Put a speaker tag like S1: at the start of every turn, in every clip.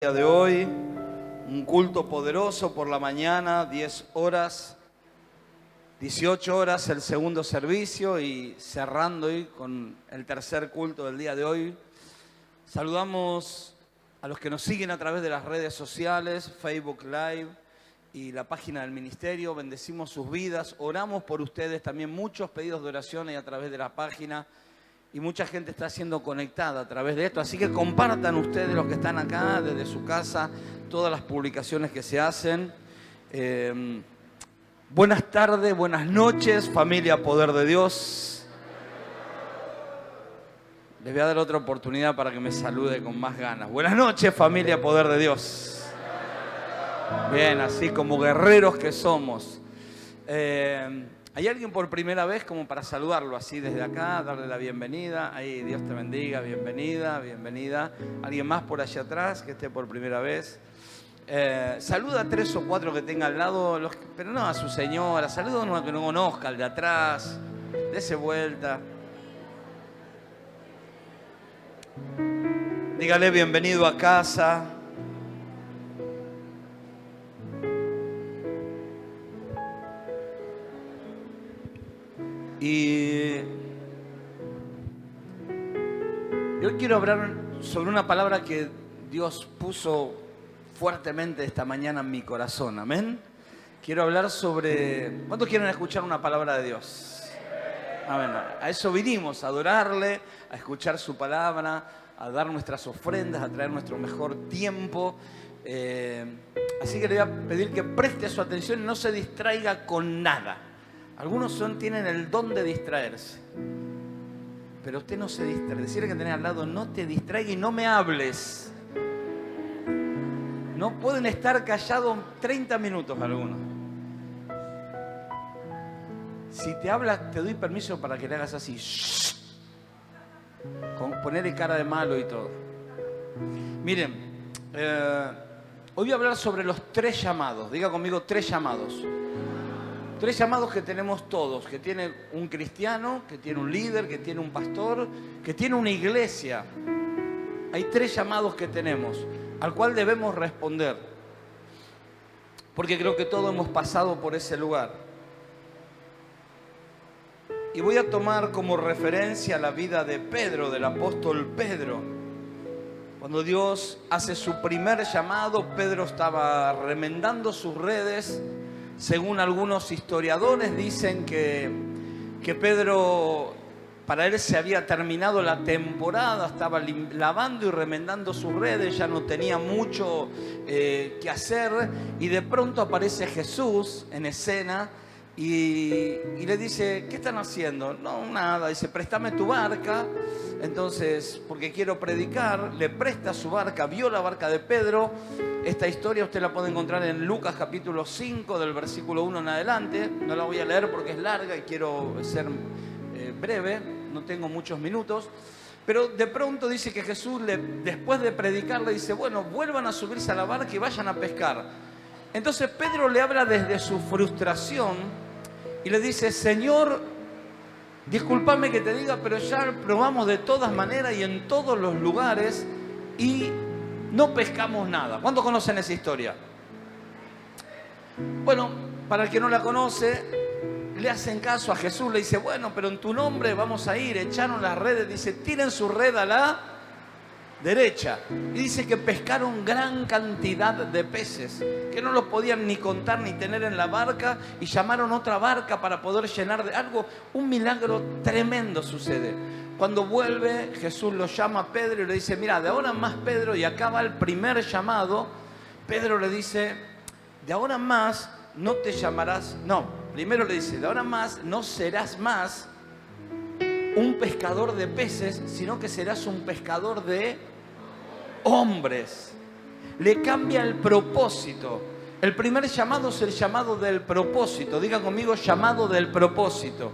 S1: Día de hoy, un culto poderoso por la mañana, 10 horas, 18 horas el segundo servicio y cerrando hoy con el tercer culto del día de hoy. Saludamos a los que nos siguen a través de las redes sociales, Facebook Live y la página del ministerio. Bendecimos sus vidas, oramos por ustedes, también muchos pedidos de oración hay a través de la página. Y mucha gente está siendo conectada a través de esto. Así que compartan ustedes, los que están acá, desde su casa, todas las publicaciones que se hacen. Buenas tardes, buenas noches, familia Poder de Dios. Les voy a dar otra oportunidad para que me salude con más ganas. Buenas noches, familia Poder de Dios. Bien, así como guerreros que somos. ¿Hay alguien por primera vez como para saludarlo así desde acá, darle la bienvenida? Ahí, Dios te bendiga, bienvenida, bienvenida. ¿Alguien más por allá atrás que esté por primera vez? Saluda a 3 o 4 que tenga al lado, pero no a su señora. Saluda a uno que no conozca, al de atrás. Dese vuelta. Dígale bienvenido a casa. Y yo quiero hablar sobre una palabra que Dios puso fuertemente esta mañana en mi corazón, amén. Quiero hablar sobre... ¿Cuántos quieren escuchar una palabra de Dios? Amén. A eso vinimos, a adorarle, a escuchar su palabra, a dar nuestras ofrendas, a traer nuestro mejor tiempo. Así que le voy a pedir que preste su atención y no se distraiga con nada. Algunos tienen el don de distraerse, pero usted no se distrae. Decirle que tenés al lado, no te distraigas y no me hables. No pueden estar callados 30 minutos algunos. Si te hablas, te doy permiso para que le hagas así. Shh, con ponerle cara de malo y todo. Miren, hoy voy a hablar sobre los 3 llamados. Diga conmigo, 3 llamados. 3 llamados que tenemos todos, que tiene un cristiano, que tiene un líder, que tiene un pastor, que tiene una iglesia. Hay 3 llamados que tenemos, al cual debemos responder. Porque creo que todos hemos pasado por ese lugar. Y voy a tomar como referencia la vida de Pedro, del apóstol Pedro. Cuando Dios hace su primer llamado, Pedro estaba remendando sus redes. Según algunos historiadores dicen que Pedro, para él se había terminado la temporada, estaba lavando y remendando sus redes, ya no tenía mucho que hacer, y de pronto aparece Jesús en escena y le dice, ¿qué están haciendo? No, nada, dice, préstame tu barca. Entonces, porque quiero predicar, le presta su barca, vio la barca de Pedro. Esta historia usted la puede encontrar en Lucas capítulo 5, del versículo 1 en adelante. No la voy a leer porque es larga y quiero ser breve, no tengo muchos minutos. Pero de pronto dice que Jesús, después de predicar, le dice, bueno, vuelvan a subirse a la barca y vayan a pescar. Entonces Pedro le habla desde su frustración y le dice, Señor, discúlpame que te diga, pero ya probamos de todas maneras y en todos los lugares y no pescamos nada. ¿Cuántos conocen esa historia? Bueno, para el que no la conoce, le hacen caso a Jesús, le dice, bueno, pero en tu nombre vamos a ir. Echaron las redes, dice, tiren su red a la derecha. Y dice que pescaron gran cantidad de peces, que no los podían ni contar ni tener en la barca, y llamaron otra barca para poder llenar de algo. Un milagro tremendo sucede. Cuando vuelve, Jesús lo llama a Pedro y le dice, mira, de ahora en más, Pedro, y acá va el primer llamado. Pedro le dice, de ahora en más no te llamarás, no, primero le dice, de ahora en más no serás más un pescador de peces, sino que serás un pescador de hombres. Le cambia el propósito. El primer llamado es el llamado del propósito. Diga conmigo, llamado del propósito.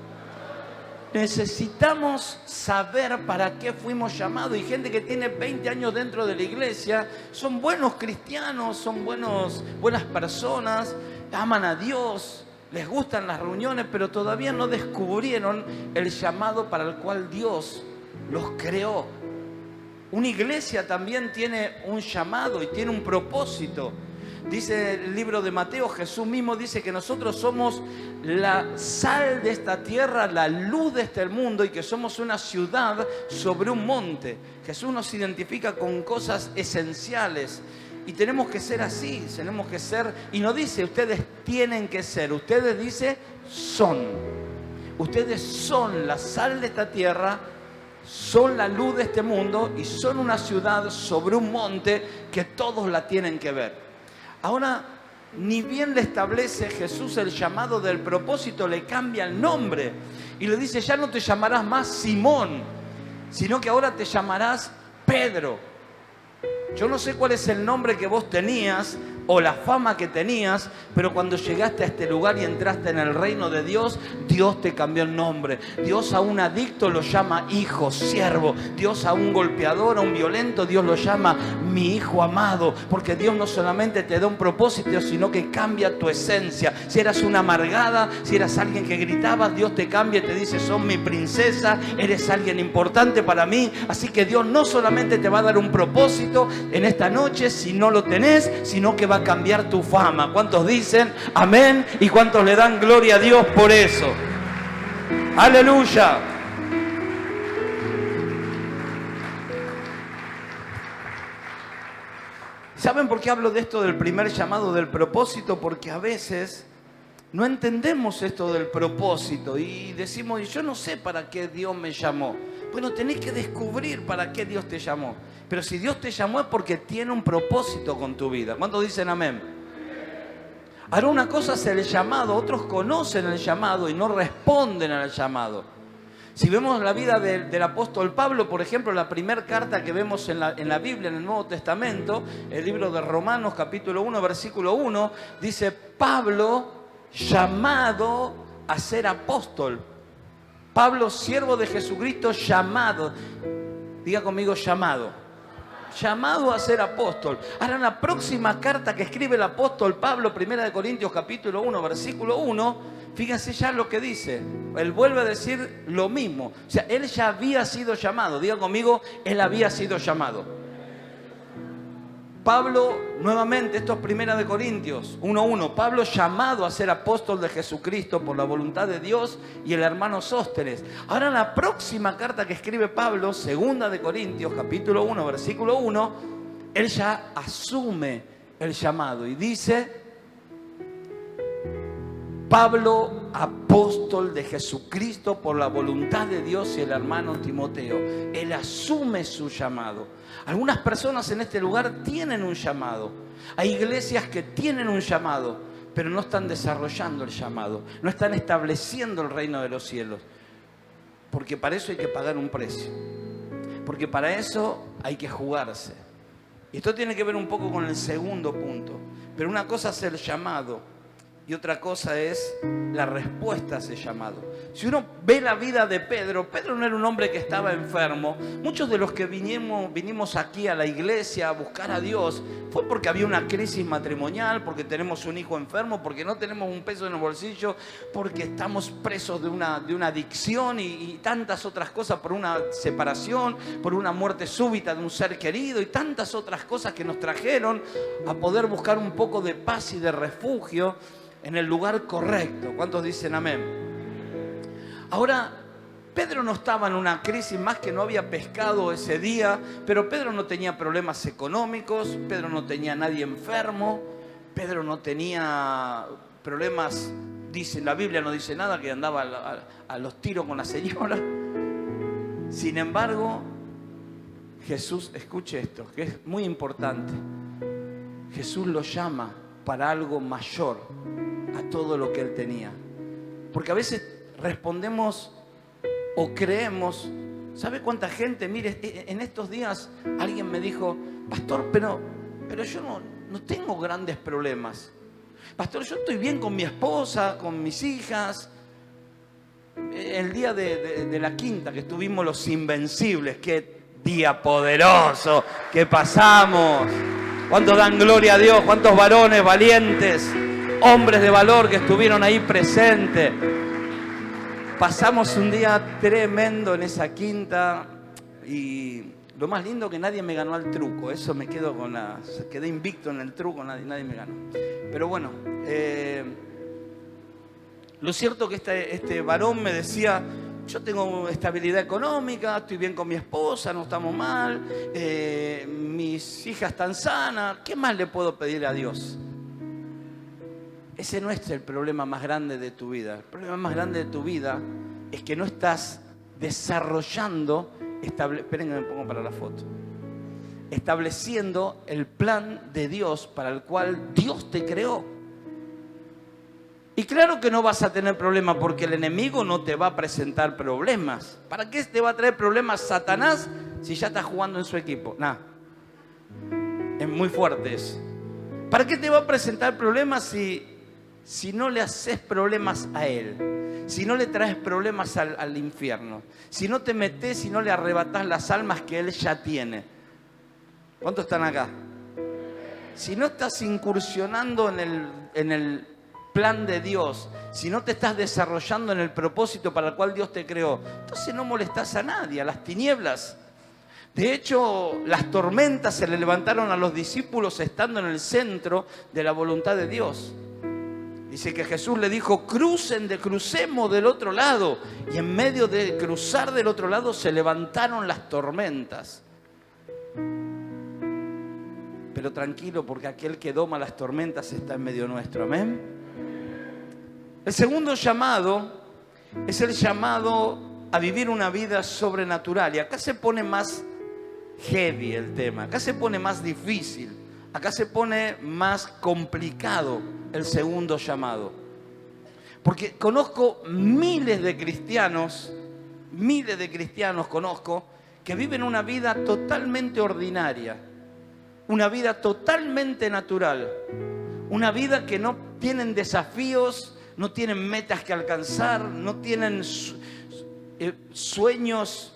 S1: Necesitamos saber para qué fuimos llamados. Y gente que tiene 20 años dentro de la iglesia, son buenos cristianos, son buenas personas, aman a Dios, les gustan las reuniones, pero todavía no descubrieron el llamado para el cual Dios los creó. Una iglesia también tiene un llamado y tiene un propósito. Dice el libro de Mateo, Jesús mismo dice que nosotros somos la sal de esta tierra, la luz de este mundo y que somos una ciudad sobre un monte. Jesús nos identifica con cosas esenciales y tenemos que ser así, tenemos que ser, y no dice ustedes tienen que ser, ustedes dice son. Ustedes son la sal de esta tierra, son la luz de este mundo y son una ciudad sobre un monte que todos la tienen que ver. Ahora, ni bien le establece Jesús el llamado del propósito, le cambia el nombre y le dice, ya no te llamarás más Simón, sino que ahora te llamarás Pedro. Yo no sé cuál es el nombre que vos tenías o la fama que tenías, pero cuando llegaste a este lugar y entraste en el reino de Dios, Dios te cambió el nombre. Dios a un adicto lo llama hijo, siervo. Dios a un golpeador, a un violento, Dios lo llama mi hijo amado. Porque Dios no solamente te da un propósito, sino que cambia tu esencia. Si eras una amargada, si eras alguien que gritaba, Dios te cambia y te dice, son mi princesa, eres alguien importante para mí. Así que Dios no solamente te va a dar un propósito en esta noche, si no lo tenés, sino que va a cambiar tu fama. ¿Cuántos dicen amén? ¿Y cuántos le dan gloria a Dios por eso? ¡Aleluya! ¿Saben por qué hablo de esto del primer llamado, del propósito? Porque a veces no entendemos esto del propósito y decimos, yo no sé para qué Dios me llamó. Bueno, tenés que descubrir para qué Dios te llamó. Pero si Dios te llamó es porque tiene un propósito con tu vida. ¿Cuántos dicen amén? Ahora, una cosa es el llamado, otros conocen el llamado y no responden al llamado. Si vemos la vida del apóstol Pablo, por ejemplo, la primera carta que vemos en la Biblia, en el Nuevo Testamento, el libro de Romanos, capítulo 1, versículo 1, dice, Pablo, llamado a ser apóstol. Pablo, siervo de Jesucristo, llamado. Diga conmigo, llamado. Llamado a ser apóstol. Ahora, en la próxima carta que escribe el apóstol Pablo, 1 Corintios capítulo 1, versículo 1, fíjense ya lo que dice. Él vuelve a decir lo mismo. O sea, él ya había sido llamado. Diga conmigo, él había sido llamado. Pablo, nuevamente, esto es 1 Corintios 1:1. Pablo, llamado a ser apóstol de Jesucristo por la voluntad de Dios, y el hermano Sóstenes. Ahora, en la próxima carta que escribe Pablo, 2 Corintios, capítulo 1, versículo 1, él ya asume el llamado y dice, Pablo, apóstol de Jesucristo por la voluntad de Dios, y el hermano Timoteo. Él asume su llamado. Algunas personas en este lugar tienen un llamado. Hay iglesias que tienen un llamado, pero no están desarrollando el llamado. No están estableciendo el reino de los cielos. Porque para eso hay que pagar un precio. Porque para eso hay que jugarse. Y esto tiene que ver un poco con el segundo punto. Pero una cosa es el llamado y otra cosa es la respuesta a ese llamado. Si uno ve la vida de Pedro, Pedro no era un hombre que estaba enfermo. Muchos de los que vinimos aquí a la iglesia a buscar a Dios fue porque había una crisis matrimonial, porque tenemos un hijo enfermo, porque no tenemos un peso en el bolsillo, porque estamos presos de una adicción y tantas otras cosas, por una separación, por una muerte súbita de un ser querido y tantas otras cosas que nos trajeron a poder buscar un poco de paz y de refugio en el lugar correcto. ¿Cuántos dicen amén? Ahora, Pedro no estaba en una crisis, más que no había pescado ese día, pero Pedro no tenía problemas económicos, Pedro no tenía a nadie enfermo, Pedro no tenía problemas, dice, la Biblia no dice nada, que andaba a los tiros con la señora. Sin embargo, Jesús, escuche esto, que es muy importante, Jesús lo llama para algo mayor a todo lo que él tenía. Porque a veces respondemos o creemos, ¿sabe cuánta gente? Mire, en estos días alguien me dijo, pastor, pero yo no tengo grandes problemas. Pastor, yo estoy bien con mi esposa, con mis hijas. El día de la quinta que estuvimos los Invencibles, qué día poderoso que pasamos. ¿Cuántos dan gloria a Dios? ¿Cuántos varones valientes, hombres de valor que estuvieron ahí presentes? Pasamos un día tremendo en esa quinta y Lo más lindo que nadie me ganó al truco. Eso me quedo quedé invicto en el truco, nadie me ganó. Pero bueno, lo cierto que este varón me decía, yo tengo estabilidad económica, estoy bien con mi esposa, no estamos mal, mis hijas están sanas, ¿qué más le puedo pedir a Dios? Ese no es el problema más grande de tu vida. El problema más grande de tu vida es que no estás desarrollando, esperen que me pongo para la foto, estableciendo el plan de Dios para el cual Dios te creó. Y claro que no vas a tener problemas porque el enemigo no te va a presentar problemas. ¿Para qué te va a traer problemas Satanás si ya estás jugando en su equipo? Nah, es muy fuerte eso. ¿Para qué te va a presentar problemas si no le haces problemas a él? Si no le traes problemas al infierno. Si no te metes y no le arrebatás las almas que él ya tiene. ¿Cuántos están acá? Si no estás incursionando en el plan de Dios, si no te estás desarrollando en el propósito para el cual Dios te creó, entonces no molestás a nadie, a las tinieblas. De hecho, las tormentas se le levantaron a los discípulos estando en el centro de la voluntad de Dios. Dice que Jesús le dijo, crucemos del otro lado. Y en medio de cruzar del otro lado se levantaron las tormentas. Pero tranquilo, porque aquel que doma las tormentas está en medio nuestro. Amén. El segundo llamado es el llamado a vivir una vida sobrenatural. Y acá se pone más heavy el tema. Acá se pone más difícil. Acá se pone más complicado el segundo llamado. Porque conozco miles de cristianos conozco, que viven una vida totalmente ordinaria, una vida totalmente natural, una vida que no tienen desafíos, no tienen metas que alcanzar, no tienen sueños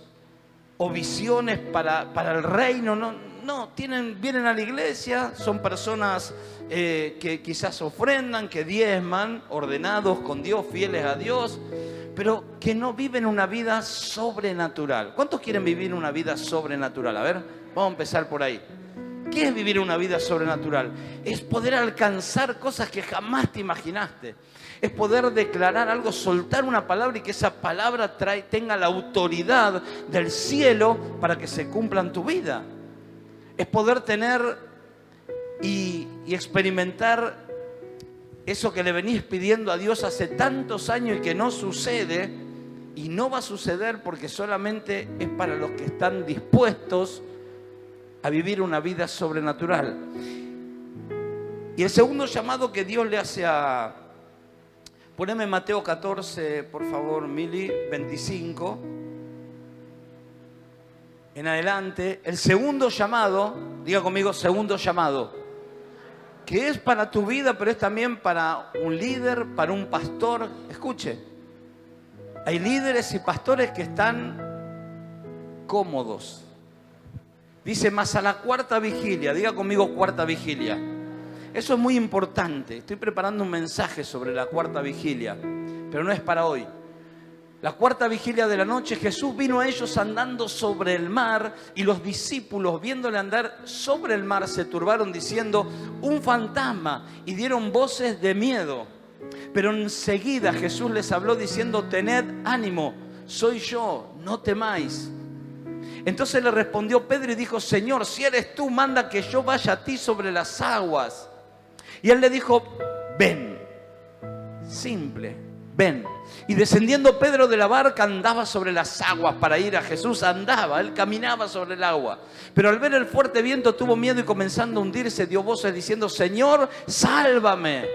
S1: o visiones para el reino, no, vienen a la iglesia, son personas que quizás ofrendan, que diezman, ordenados con Dios, fieles a Dios, pero que no viven una vida sobrenatural. ¿Cuántos quieren vivir una vida sobrenatural? A ver, vamos a empezar por ahí. ¿Qué es vivir una vida sobrenatural? Es poder alcanzar cosas que jamás te imaginaste. Es poder declarar algo, soltar una palabra y que esa palabra tenga la autoridad del cielo para que se cumpla en tu vida. Es poder tener y experimentar eso que le venís pidiendo a Dios hace tantos años y que no sucede, y no va a suceder porque solamente es para los que están dispuestos a vivir una vida sobrenatural. Y el segundo llamado que Dios le hace a... Poneme Mateo 14, por favor, Mili, 25. En adelante, el segundo llamado, diga conmigo, segundo llamado, que es para tu vida, pero es también para un líder, para un pastor. Escuche, hay líderes y pastores que están cómodos. Dice, más a la cuarta vigilia, diga conmigo cuarta vigilia. Eso es muy importante. Estoy preparando un mensaje sobre la cuarta vigilia, pero no es para hoy. La cuarta vigilia de la noche, Jesús vino a ellos andando sobre el mar y los discípulos, viéndole andar sobre el mar, se turbaron diciendo, un fantasma, y dieron voces de miedo. Pero enseguida Jesús les habló diciendo, tened ánimo, soy yo, no temáis. Entonces le respondió Pedro y dijo, Señor, si eres tú, manda que yo vaya a ti sobre las aguas. Y él le dijo, ven, simple, ven. Y descendiendo Pedro de la barca andaba sobre las aguas para ir a Jesús. Él caminaba sobre el agua. Pero al ver el fuerte viento tuvo miedo y comenzando a hundirse dio voces diciendo, Señor, sálvame.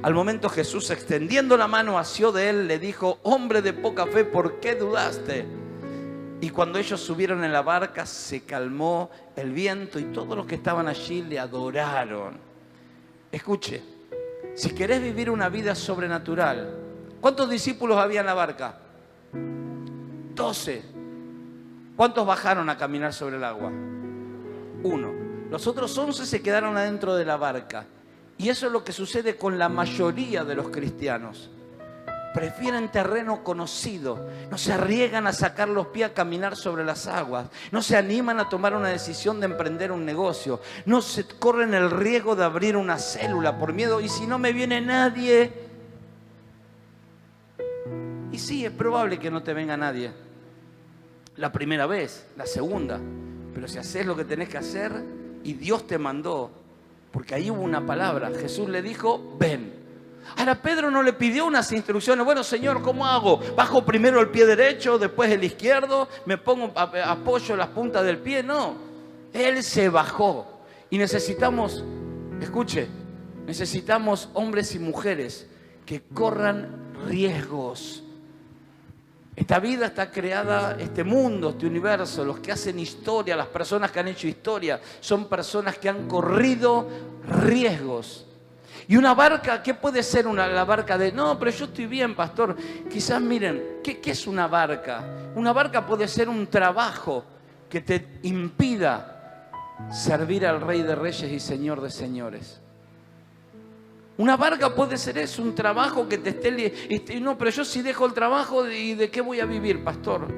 S1: Al momento Jesús, extendiendo la mano, asió de él, le dijo, hombre de poca fe, ¿por qué dudaste? Y cuando ellos subieron en la barca se calmó el viento y todos los que estaban allí le adoraron. Escuche, si querés vivir una vida sobrenatural, ¿cuántos discípulos había en la barca? 12. ¿Cuántos bajaron a caminar sobre el agua? 1. Los otros 11 se quedaron adentro de la barca. Y eso es lo que sucede con la mayoría de los cristianos. prefieren terreno conocido, no se arriesgan a sacar los pies a caminar sobre las aguas, no se animan a tomar una decisión de emprender un negocio, no se corren el riesgo de abrir una célula por miedo. ¿Y si no me viene nadie? Y sí, es probable que no te venga nadie la primera vez, la segunda, pero si haces lo que tenés que hacer y Dios te mandó, porque ahí hubo una palabra, Jesús le dijo, ven. Ahora Pedro no le pidió unas instrucciones. Bueno, Señor, ¿cómo hago? Bajo primero el pie derecho, después el izquierdo, me pongo, apoyo las puntas del pie. No, Él se bajó. Y necesitamos, escuche, necesitamos hombres y mujeres que corran riesgos. Esta vida está creada, este mundo, este universo, los que hacen historia, las personas que han hecho historia, son personas que han corrido riesgos. Y una barca, ¿qué puede ser la barca de? No, pero yo estoy bien, pastor. Quizás miren, ¿qué es una barca? Una barca puede ser un trabajo que te impida servir al Rey de Reyes y Señor de Señores. Una barca puede ser eso, un trabajo que te esté... No, pero yo si dejo el trabajo, ¿y de qué voy a vivir, pastor?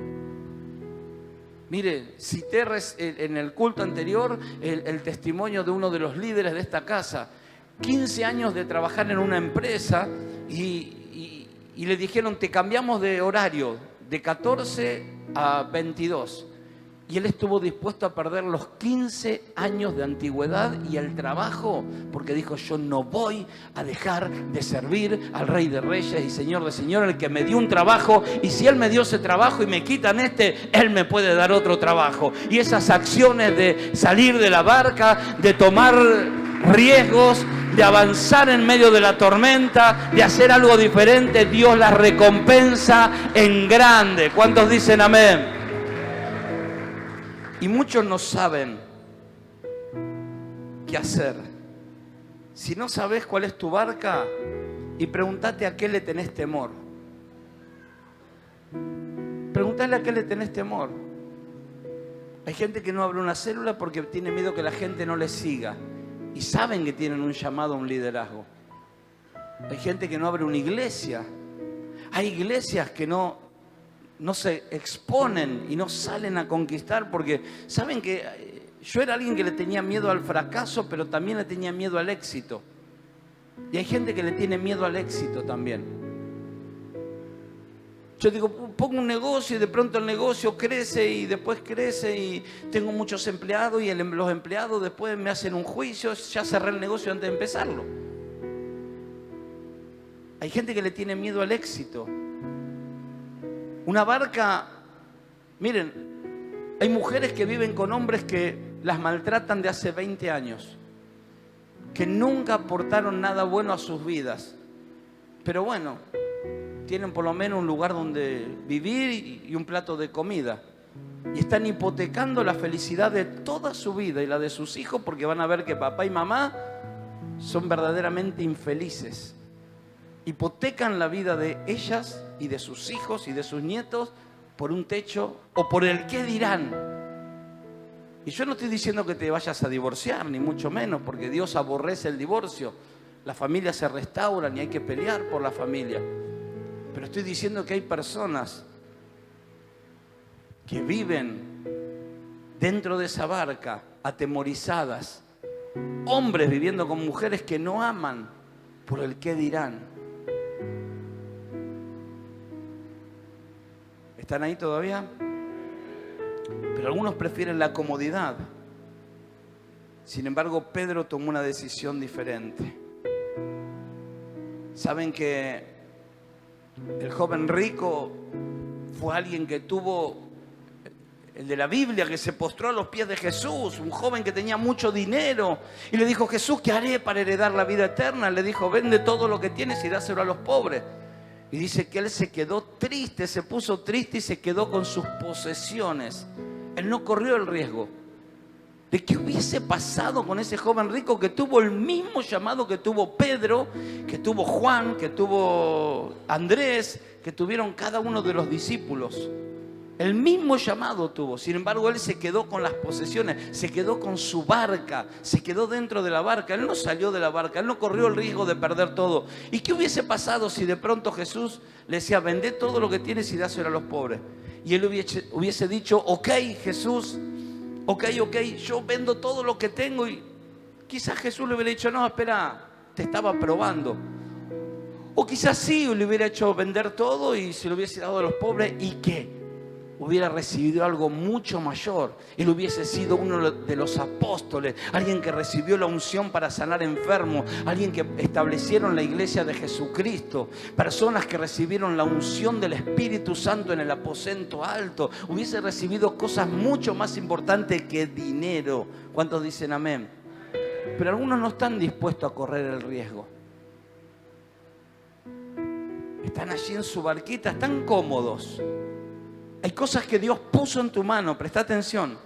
S1: Mire, cité en el culto anterior el testimonio de uno de los líderes de esta casa. 15 años de trabajar en una empresa y le dijeron, te cambiamos de horario de 14 a 22. Y él estuvo dispuesto a perder los 15 años de antigüedad y el trabajo, porque dijo, yo no voy a dejar de servir al Rey de Reyes y Señor de Señores, el que me dio un trabajo, y si Él me dio ese trabajo y me quitan Él me puede dar otro trabajo. Y esas acciones de salir de la barca, de tomar riesgos, de avanzar en medio de la tormenta, de hacer algo diferente, Dios las recompensa en grande. ¿Cuántos dicen amén? Y muchos no saben qué hacer. Si no sabes cuál es tu barca, y pregúntate a qué le tenés temor. Pregúntale a qué le tenés temor. Hay gente que no abre una célula porque tiene miedo que la gente no le siga. Y saben que tienen un llamado a un liderazgo. Hay gente que no abre una iglesia. Hay iglesias que no se exponen y no salen a conquistar porque saben que yo era alguien que le tenía miedo al fracaso, pero también le tenía miedo al éxito. Y hay gente que le tiene miedo al éxito también. Yo digo, pongo un negocio y de pronto el negocio crece y después crece y tengo muchos empleados y los empleados después me hacen un juicio, ya cerré el negocio antes de empezarlo. Hay gente que le tiene miedo al éxito. Una barca, miren, hay mujeres que viven con hombres que las maltratan de hace 20 años, que nunca aportaron nada bueno a sus vidas, pero bueno, tienen por lo menos un lugar donde vivir y un plato de comida. Y están hipotecando la felicidad de toda su vida y la de sus hijos porque van a ver que papá y mamá son verdaderamente infelices. Hipotecan la vida de ellas y de sus hijos y de sus nietos por un techo o por el qué dirán. Y yo no estoy diciendo que te vayas a divorciar, ni mucho menos, porque Dios aborrece el divorcio. Las familias se restauran y hay que pelear por la familia. Pero estoy diciendo que hay personas que viven dentro de esa barca, atemorizadas. Hombres viviendo con mujeres que no aman por el qué dirán. ¿Están ahí todavía? Pero algunos prefieren la comodidad. Sin embargo, Pedro tomó una decisión diferente. Saben que el joven rico fue alguien que tuvo, el de la Biblia, que se postró a los pies de Jesús, un joven que tenía mucho dinero, y le dijo, Jesús, ¿qué haré para heredar la vida eterna? Le dijo, vende todo lo que tienes y dáselo a los pobres. Y dice que él se quedó triste, se puso triste y se quedó con sus posesiones. Él no corrió el riesgo de qué hubiese pasado con ese joven rico que tuvo el mismo llamado que tuvo Pedro, que tuvo Juan, que tuvo Andrés, que tuvieron cada uno de los discípulos. El mismo llamado tuvo. Sin embargo, él se quedó con las posesiones, se quedó con su barca, se quedó dentro de la barca. Él no salió de la barca, él no corrió el riesgo de perder todo. ¿Y qué hubiese pasado si de pronto Jesús le decía, vendé todo lo que tienes y dáselo a los pobres? Y él hubiese dicho, ok, Jesús, ok, yo vendo todo lo que tengo. Y quizás Jesús le hubiera dicho, no, espera, te estaba probando. O quizás sí, le hubiera hecho vender todo y se lo hubiese dado a los pobres. ¿Y qué? Hubiera recibido algo mucho mayor. Él hubiese sido uno de los apóstoles, alguien que recibió la unción para sanar enfermos, alguien que establecieron la iglesia de Jesucristo, personas que recibieron la unción del Espíritu Santo en el aposento alto. Hubiese recibido cosas mucho más importantes que dinero. ¿Cuántos dicen amén? Pero algunos no están dispuestos a correr el riesgo. Están allí en su barquita, están cómodos. Hay cosas que Dios puso en tu mano, presta atención.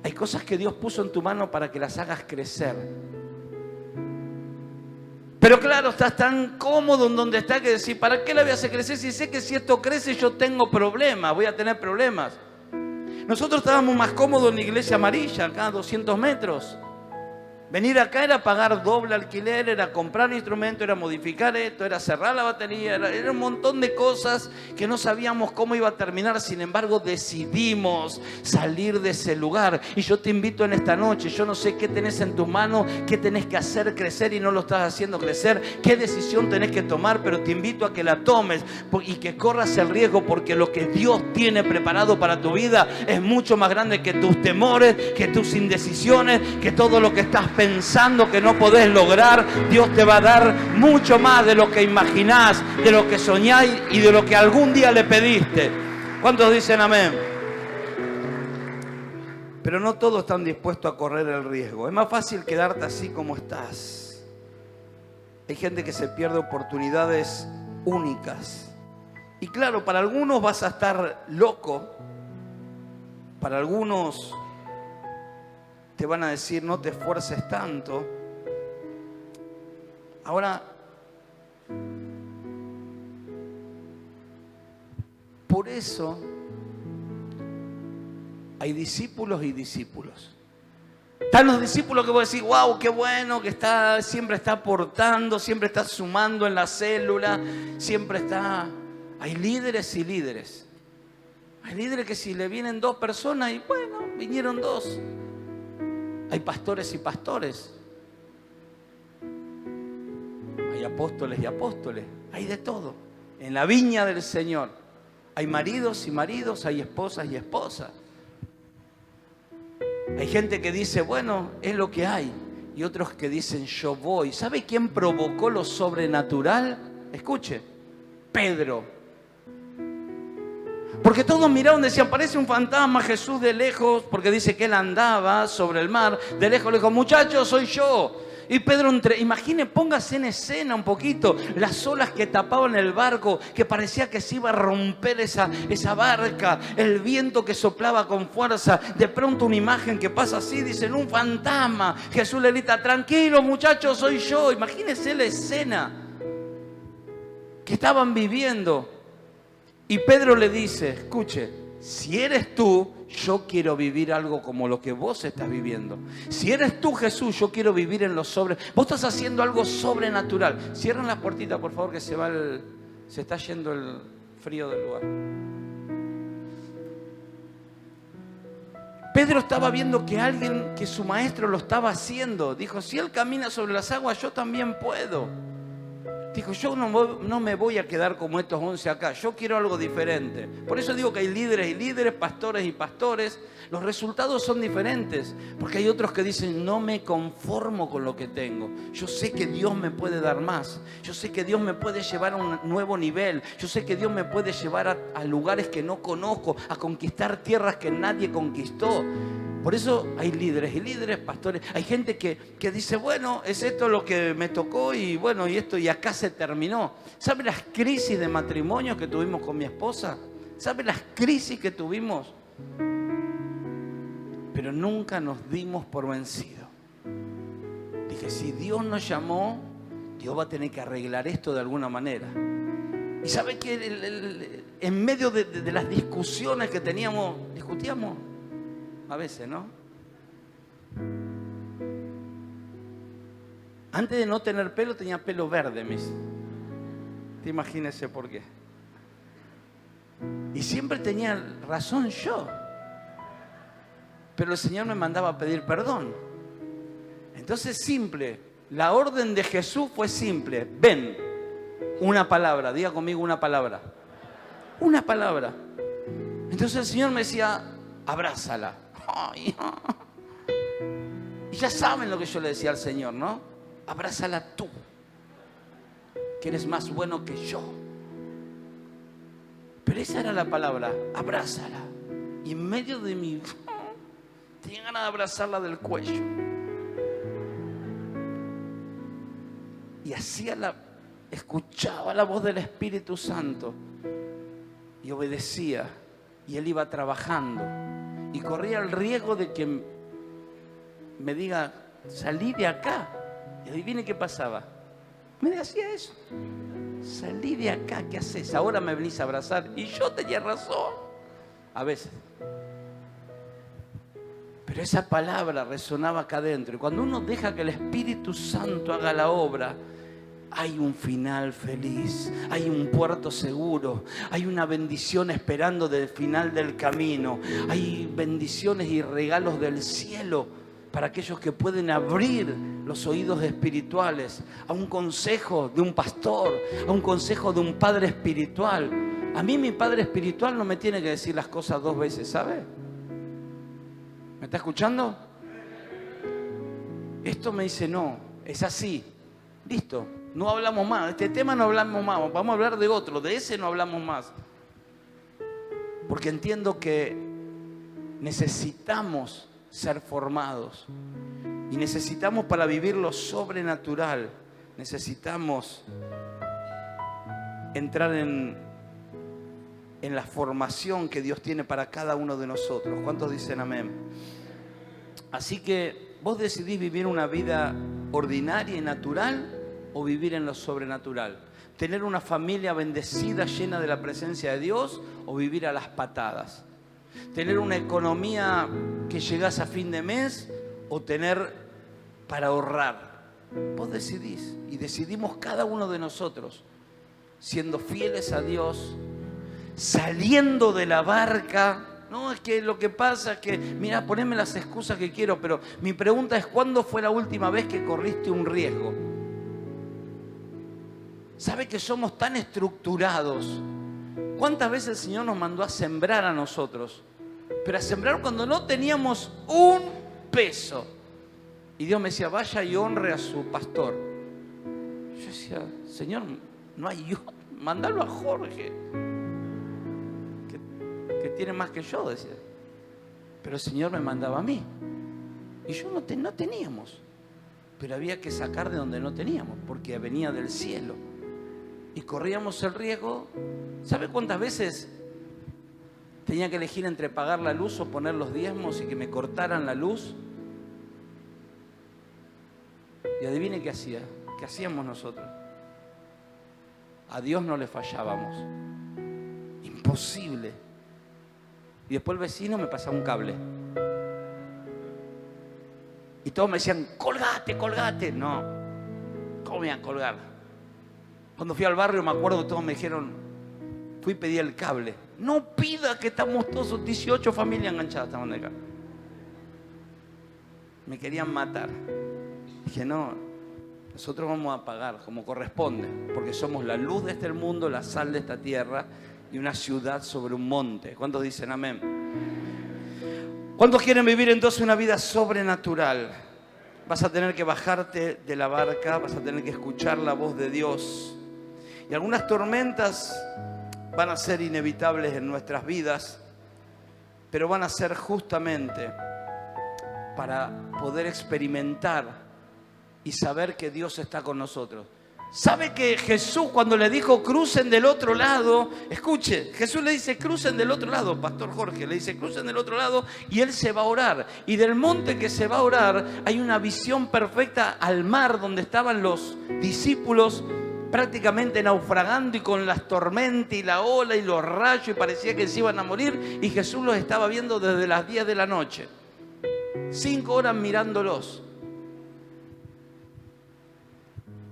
S1: Hay cosas que Dios puso en tu mano para que las hagas crecer. Pero claro, estás tan cómodo en donde está que decís, ¿para qué la voy a hacer crecer? Si sé que si esto crece yo tengo problemas, voy a tener problemas. Nosotros estábamos más cómodos en la iglesia amarilla, acá a 200 metros. Venir acá era pagar doble alquiler, era comprar instrumentos, era modificar esto, era cerrar la batería, era un montón de cosas que no sabíamos cómo iba a terminar. Sin embargo, decidimos salir de ese lugar. Y yo te invito en esta noche, yo no sé qué tenés en tus manos, qué tenés que hacer crecer y no lo estás haciendo crecer, qué decisión tenés que tomar, pero te invito a que la tomes y que corras el riesgo, porque lo que Dios tiene preparado para tu vida es mucho más grande que tus temores, que tus indecisiones, que todo lo que estás pensando que no podés lograr. Dios te va a dar mucho más de lo que imaginás, de lo que soñáis y de lo que algún día le pediste. ¿Cuántos dicen amén? Pero no todos están dispuestos a correr el riesgo. Es más fácil quedarte así como estás. Hay gente que se pierde oportunidades únicas. Y claro, para algunos vas a estar loco. Para algunos te van a decir, no te esfuerces tanto. Ahora, por eso hay discípulos y discípulos. Están los discípulos que vos decís, wow, qué bueno, que siempre está aportando, siempre está sumando en la célula, siempre está... Hay líderes y líderes. Hay líderes que si le vienen 2 personas y bueno, vinieron 2. Hay pastores y pastores. Hay apóstoles y apóstoles. Hay de todo. En la viña del Señor. Hay maridos y maridos, hay esposas y esposas. Hay gente que dice, bueno, es lo que hay. Y otros que dicen, yo voy. ¿Sabe quién provocó lo sobrenatural? Escuche, Pedro. Porque todos miraron, decían, parece un fantasma Jesús de lejos, porque dice que él andaba sobre el mar. De lejos le dijo, muchachos, soy yo. Y Pedro, imagine, póngase en escena un poquito, las olas que tapaban el barco, que parecía que se iba a romper esa barca, el viento que soplaba con fuerza. De pronto una imagen que pasa así, dicen, un fantasma. Jesús le grita, tranquilo muchachos, soy yo. Imagínense la escena que estaban viviendo. Y Pedro le dice, escuche, si eres tú, yo quiero vivir algo como lo que vos estás viviendo. Si eres tú, Jesús, yo quiero vivir en lo sobre... Vos estás haciendo algo sobrenatural. Cierren las puertitas, por favor, que se está yendo el frío del lugar. Pedro estaba viendo que su maestro lo estaba haciendo. Dijo, si él camina sobre las aguas, yo también puedo. Dijo, yo no me voy a quedar como estos 11 acá, yo quiero algo diferente. Por eso digo que hay líderes y líderes, pastores y pastores. Los resultados son diferentes, porque hay otros que dicen, no me conformo con lo que tengo. Yo sé que Dios me puede dar más. Yo sé que Dios me puede llevar a un nuevo nivel. Yo sé que Dios me puede llevar a lugares que no conozco, a conquistar tierras que nadie conquistó. Por eso hay líderes y líderes, pastores. Hay gente que dice, bueno, es esto lo que me tocó y bueno, y esto y acá se terminó. ¿Sabe las crisis de matrimonio que tuvimos con mi esposa? ¿Sabe las crisis que tuvimos? Pero nunca nos dimos por vencidos. Dije, si Dios nos llamó, Dios va a tener que arreglar esto de alguna manera. ¿Y sabe qué? en medio de las discusiones que teníamos, discutíamos a veces, ¿no? Antes de no tener pelo, tenía pelo verde, te imagínese por qué. Y siempre tenía razón yo. Pero el Señor me mandaba a pedir perdón. Entonces, simple. La orden de Jesús fue simple. Ven, una palabra. Diga conmigo una palabra. Una palabra. Entonces el Señor me decía, abrázala. Ay, y ya saben lo que yo le decía al Señor, ¿no? Abrázala tú, que eres más bueno que yo. Pero esa era la palabra, abrázala. Y en medio de mí, tenía ganas de abrazarla del cuello. Y escuchaba la voz del Espíritu Santo. Y obedecía. Y Él iba trabajando. Y corría el riesgo de que me diga, salí de acá. Y adivine qué pasaba. Me decía eso. Salí de acá, ¿qué haces? Ahora me venís a abrazar. Y yo tenía razón. A veces. Pero esa palabra resonaba acá adentro. Y cuando uno deja que el Espíritu Santo haga la obra, hay un final feliz, hay un puerto seguro, hay una bendición esperando del final del camino, hay bendiciones y regalos del cielo para aquellos que pueden abrir los oídos espirituales a un consejo de un pastor, a un consejo de un padre espiritual. A mí mi padre espiritual no me tiene que decir las cosas dos veces, ¿sabe? ¿Me está escuchando? Esto me dice, no, es así, listo. No hablamos más, de este tema no hablamos más, vamos a hablar de otro, de ese no hablamos más. Porque entiendo que necesitamos ser formados y necesitamos para vivir lo sobrenatural, necesitamos entrar en la formación que Dios tiene para cada uno de nosotros. ¿Cuántos dicen amén? Así que vos decidís vivir una vida ordinaria y natural o vivir en lo sobrenatural. Tener una familia bendecida, llena de la presencia de Dios, o vivir a las patadas. Tener una economía que llegás a fin de mes, o tener para ahorrar. Vos decidís, y decidimos cada uno de nosotros, siendo fieles a Dios, saliendo de la barca. No, es que lo que pasa es que, mira, poneme las excusas que quiero, pero mi pregunta es, ¿cuándo fue la última vez que corriste un riesgo? ¿Sabe que somos tan estructurados? ¿Cuántas veces el Señor nos mandó a sembrar a nosotros? Pero a sembrar cuando no teníamos un peso. Y Dios me decía, vaya y honre a su pastor. Yo decía, Señor, no hay yo, mandalo a Jorge, que tiene más que yo, decía. Pero el Señor me mandaba a mí. Y yo no teníamos. Pero había que sacar de donde no teníamos, porque venía del cielo. Y corríamos el riesgo. ¿Sabe cuántas veces tenía que elegir entre pagar la luz o poner los diezmos y que me cortaran la luz? Y adivine qué hacía. ¿Qué hacíamos nosotros? A Dios no le fallábamos. Imposible. Y después el vecino me pasaba un cable. Y todos me decían, colgate, colgate. No, ¿cómo me iban a colgar? Cuando fui al barrio me acuerdo que todos me dijeron, fui y pedí el cable. No pida, que estamos todos 18 familias enganchadas, estaban acá. Me querían matar. Dije, no, nosotros vamos a pagar como corresponde, porque somos la luz de este mundo, la sal de esta tierra y una ciudad sobre un monte. ¿Cuántos dicen amén? ¿Cuántos quieren vivir entonces una vida sobrenatural? Vas a tener que bajarte de la barca, vas a tener que escuchar la voz de Dios. Y algunas tormentas van a ser inevitables en nuestras vidas, pero van a ser justamente para poder experimentar y saber que Dios está con nosotros. ¿Sabe que Jesús, cuando le dijo crucen del otro lado, escuche, Jesús le dice crucen del otro lado, Pastor Jorge le dice crucen del otro lado, y Él se va a orar, y del monte que se va a orar hay una visión perfecta al mar donde estaban los discípulos prácticamente naufragando y con las tormentas y la ola y los rayos, y parecía que se iban a morir, y Jesús los estaba viendo desde las 10 de la noche. 5 horas mirándolos.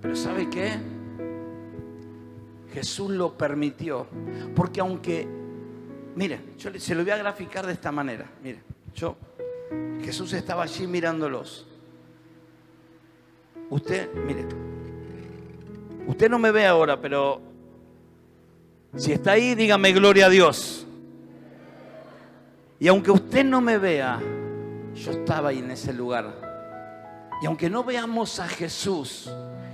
S1: Pero ¿sabe qué? Jesús lo permitió. Porque aunque, mire, yo se lo voy a graficar de esta manera. Mire, Jesús estaba allí mirándolos. Usted, mire, usted no me ve ahora, pero si está ahí, dígame gloria a Dios. Y aunque usted no me vea, yo estaba ahí en ese lugar. Y aunque no veamos a Jesús,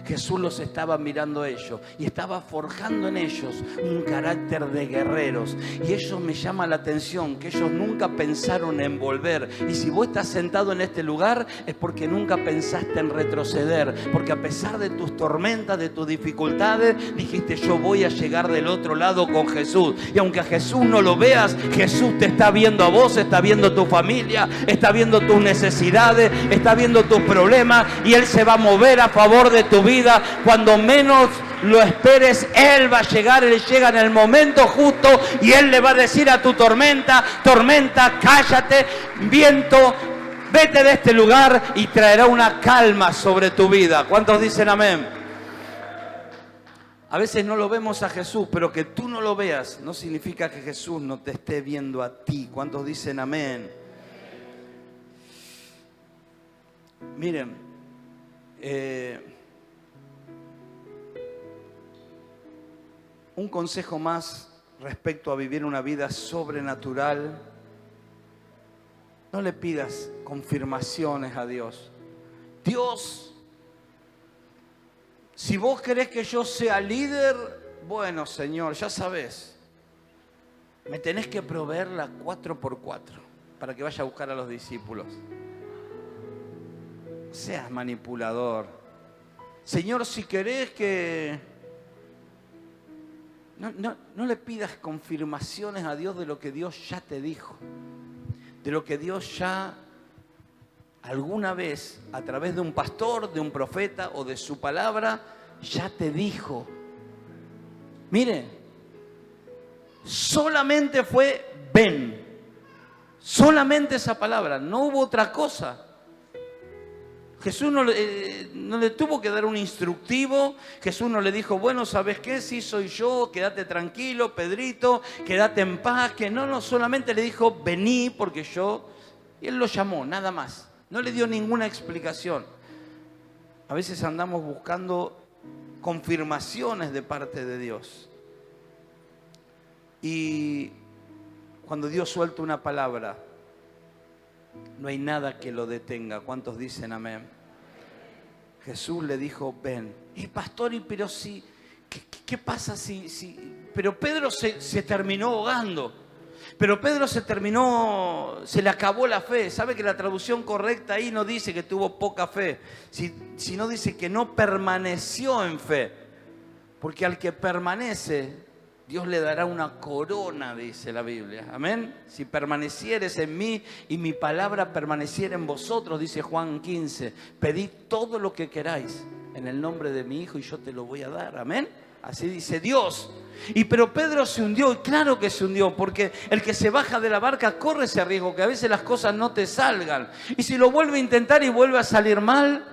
S1: Jesús los estaba mirando a ellos y estaba forjando en ellos un carácter de guerreros. Y ellos, me llama la atención que ellos nunca pensaron en volver. Y si vos estás sentado en este lugar es porque nunca pensaste en retroceder. Porque a pesar de tus tormentas, de tus dificultades, dijiste: yo voy a llegar del otro lado con Jesús. Y aunque a Jesús no lo veas, Jesús te está viendo a vos, está viendo tu familia, está viendo tus necesidades, está viendo tus problemas, y Él se va a mover a favor de tu vida. Cuando menos lo esperes, Él va a llegar. Él llega en el momento justo y Él le va a decir a tu tormenta: tormenta, cállate, viento, vete de este lugar, y traerá una calma sobre tu vida. ¿Cuántos dicen amén? A veces no lo vemos a Jesús, pero que tú no lo veas no significa que Jesús no te esté viendo a ti. ¿Cuántos dicen amén? Miren, un consejo más respecto a vivir una vida sobrenatural: no le pidas confirmaciones a Dios. Dios, si vos querés que yo sea líder, bueno, Señor, ya sabés, me tenés que proveer la 4x4 para que vaya a buscar a los discípulos. Seas manipulador. Señor, si querés que... No le pidas confirmaciones a Dios de lo que Dios ya te dijo, de lo que Dios ya alguna vez, a través de un pastor, de un profeta o de su palabra, ya te dijo. Mire, solamente fue ven, solamente esa palabra, no hubo otra cosa. Jesús no le tuvo que dar un instructivo. Jesús no le dijo: bueno, ¿sabes qué? Sí, soy yo, quédate tranquilo, Pedrito, quédate en paz. Que no, solamente le dijo: vení porque yo... Y Él lo llamó, nada más. No le dio ninguna explicación. A veces andamos buscando confirmaciones de parte de Dios. Y cuando Dios suelta una palabra, no hay nada que lo detenga. ¿Cuántos dicen amén? Jesús le dijo: ven. Y pastor, pero si, ¿qué pasa si? Pero Pedro se terminó ahogando. Pero Pedro se le acabó la fe. ¿Sabe que la traducción correcta ahí no dice que tuvo poca fe, sino dice que no permaneció en fe? Porque al que permanece, Dios le dará una corona, dice la Biblia. Amén. Si permanecieres en mí y mi palabra permaneciera en vosotros, dice Juan 15, pedid todo lo que queráis en el nombre de mi Hijo y yo te lo voy a dar. Amén. Así dice Dios. Pero Pedro se hundió, y claro que se hundió, porque el que se baja de la barca corre ese riesgo, que a veces las cosas no te salgan. Y si lo vuelve a intentar y vuelve a salir mal,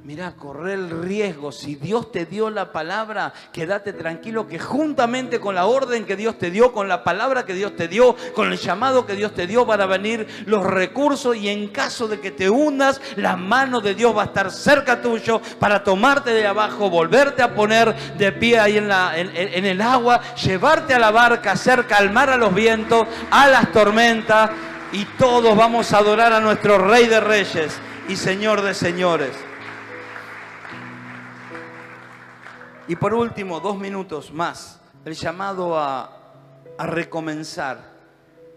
S1: mirá, corre el riesgo. Si Dios te dio la palabra, quédate tranquilo que juntamente con la orden que Dios te dio, con la palabra que Dios te dio, con el llamado que Dios te dio, van a venir los recursos, y en caso de que te hundas, la mano de Dios va a estar cerca tuyo para tomarte de abajo, volverte a poner de pie ahí en el agua, llevarte a la barca, hacer calmar a los vientos, a las tormentas, y todos vamos a adorar a nuestro Rey de Reyes y Señor de Señores. Y por último, 2 minutos más, el llamado a recomenzar.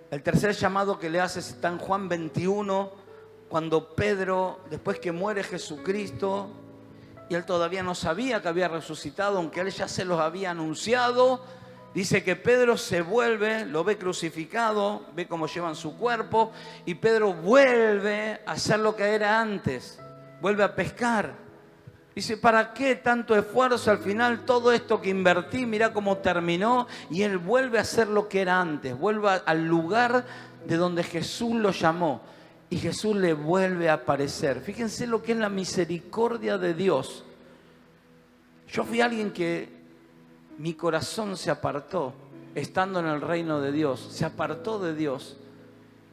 S1: El tercer llamado que le hace está en Juan 21, cuando Pedro, después que muere Jesucristo, y él todavía no sabía que había resucitado, aunque él ya se los había anunciado, dice que Pedro se vuelve, lo ve crucificado, ve cómo llevan su cuerpo, y Pedro vuelve a hacer lo que era antes, vuelve a pescar. Dice, ¿para qué tanto esfuerzo? Al final todo esto que invertí, mira cómo terminó. Y él vuelve a ser lo que era antes, vuelve al lugar de donde Jesús lo llamó. Y Jesús le vuelve a aparecer. Fíjense lo que es la misericordia de Dios. Yo fui alguien que mi corazón se apartó, estando en el reino de Dios, se apartó de Dios.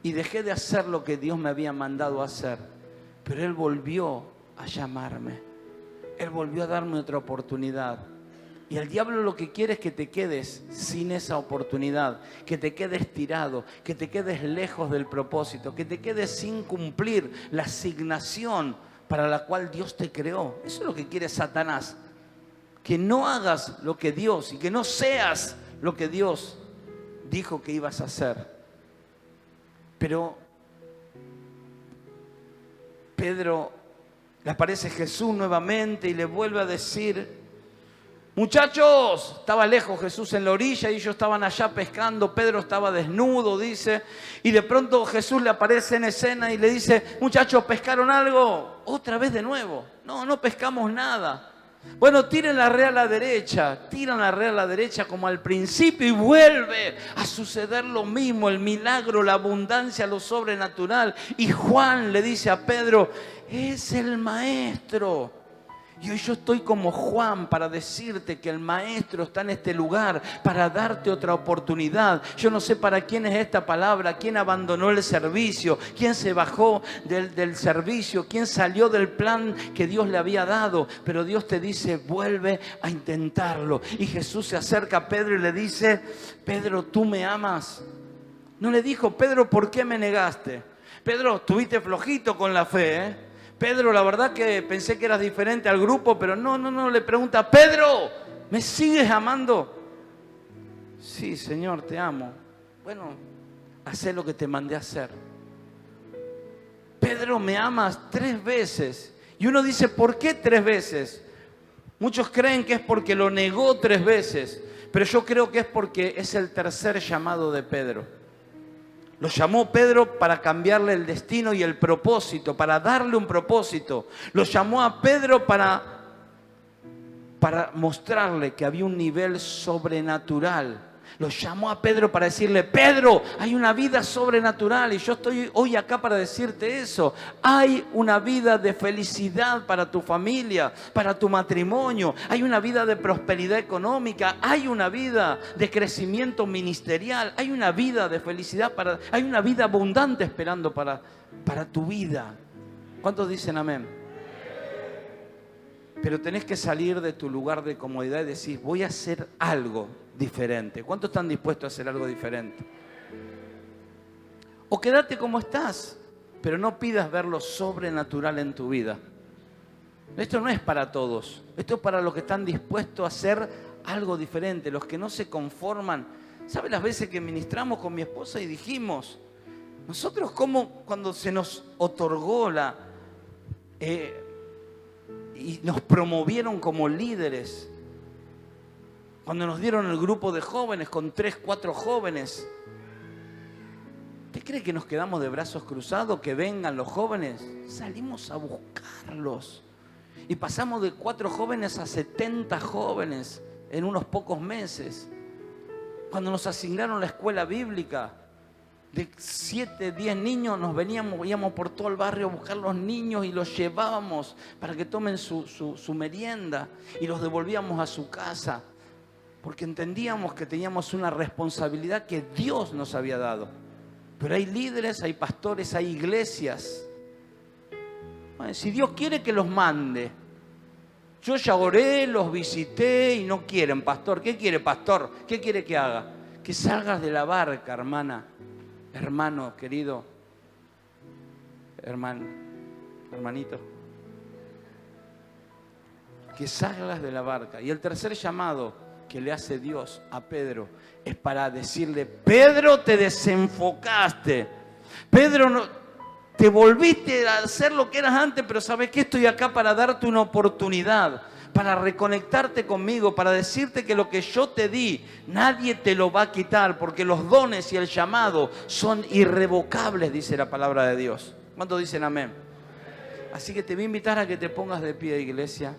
S1: Y dejé de hacer lo que Dios me había mandado a hacer. Pero Él volvió a llamarme. Él volvió a darme otra oportunidad. Y el diablo lo que quiere es que te quedes sin esa oportunidad, que te quedes tirado, que te quedes lejos del propósito, que te quedes sin cumplir la asignación para la cual Dios te creó. Eso es lo que quiere Satanás. Que no hagas lo que Dios y que no seas lo que Dios dijo que ibas a hacer. Pero Pedro, le aparece Jesús nuevamente y le vuelve a decir, muchachos, estaba lejos Jesús en la orilla y ellos estaban allá pescando, Pedro estaba desnudo, dice, y de pronto Jesús le aparece en escena y le dice, muchachos, ¿pescaron algo? Otra vez de nuevo, no pescamos nada. Bueno, tiren la red a la derecha, tiran la red a la derecha como al principio y vuelve a suceder lo mismo, el milagro, la abundancia, lo sobrenatural. Y Juan le dice a Pedro, es el maestro. Y hoy yo estoy como Juan para decirte que el maestro está en este lugar para darte otra oportunidad. Yo no sé para quién es esta palabra, quién abandonó el servicio, quién se bajó del servicio, quién salió del plan que Dios le había dado. Pero Dios te dice, vuelve a intentarlo. Y Jesús se acerca a Pedro y le dice, Pedro, ¿tú me amas? No le dijo, Pedro, ¿por qué me negaste? Pedro, estuviste flojito con la fe, ¿eh? Pedro, la verdad que pensé que eras diferente al grupo, pero no, le pregunta, Pedro, ¿me sigues amando? Sí, Señor, te amo. Bueno, haz lo que te mandé a hacer. Pedro, ¿me amas 3 veces? Y uno dice, ¿por qué 3 veces? Muchos creen que es porque lo negó 3 veces, pero yo creo que es porque es el tercer llamado de Pedro. Lo llamó Pedro para cambiarle el destino y el propósito, para darle un propósito. Lo llamó a Pedro para mostrarle que había un nivel sobrenatural. Lo llamó a Pedro para decirle, Pedro, hay una vida sobrenatural y yo estoy hoy acá para decirte eso. Hay una vida de felicidad para tu familia, para tu matrimonio. Hay una vida de prosperidad económica. Hay una vida de crecimiento ministerial. Hay una vida de felicidad, hay una vida abundante esperando para tu vida. ¿Cuántos dicen amén? Pero tenés que salir de tu lugar de comodidad y decir, voy a hacer algo diferente. ¿Cuántos están dispuestos a hacer algo diferente? O quédate como estás, pero no pidas ver lo sobrenatural en tu vida. Esto no es para todos. Esto es para los que están dispuestos a hacer algo diferente, los que no se conforman. ¿Sabe las veces que ministramos con mi esposa y dijimos, nosotros cómo cuando se nos otorgó y nos promovieron como líderes, cuando nos dieron el grupo de jóvenes con 3, 4 jóvenes, ¿usted cree que nos quedamos de brazos cruzados, que vengan los jóvenes? Salimos a buscarlos y pasamos de 4 jóvenes a 70 jóvenes en unos pocos meses. Cuando nos asignaron la escuela bíblica, de 7, 10 niños nos íbamos por todo el barrio a buscar los niños y los llevábamos para que tomen su merienda y los devolvíamos a su casa, porque entendíamos que teníamos una responsabilidad que Dios nos había dado. Pero hay líderes, hay pastores, hay iglesias. Bueno, si Dios quiere que los mande. Yo ya oré, los visité y no quieren, pastor. ¿Qué quiere, pastor? ¿Qué quiere que haga? Que salgas de la barca, hermana. Hermano, querido, hermanito, que salgas de la barca. Y el tercer llamado que le hace Dios a Pedro es para decirle, Pedro, te desenfocaste. Pedro, no, te volviste a hacer lo que eras antes, pero ¿sabes qué? Estoy acá para darte una oportunidad, para reconectarte conmigo, para decirte que lo que yo te di, nadie te lo va a quitar, porque los dones y el llamado son irrevocables, dice la palabra de Dios. ¿Cuántos dicen amén? Así que te voy a invitar a que te pongas de pie, iglesia.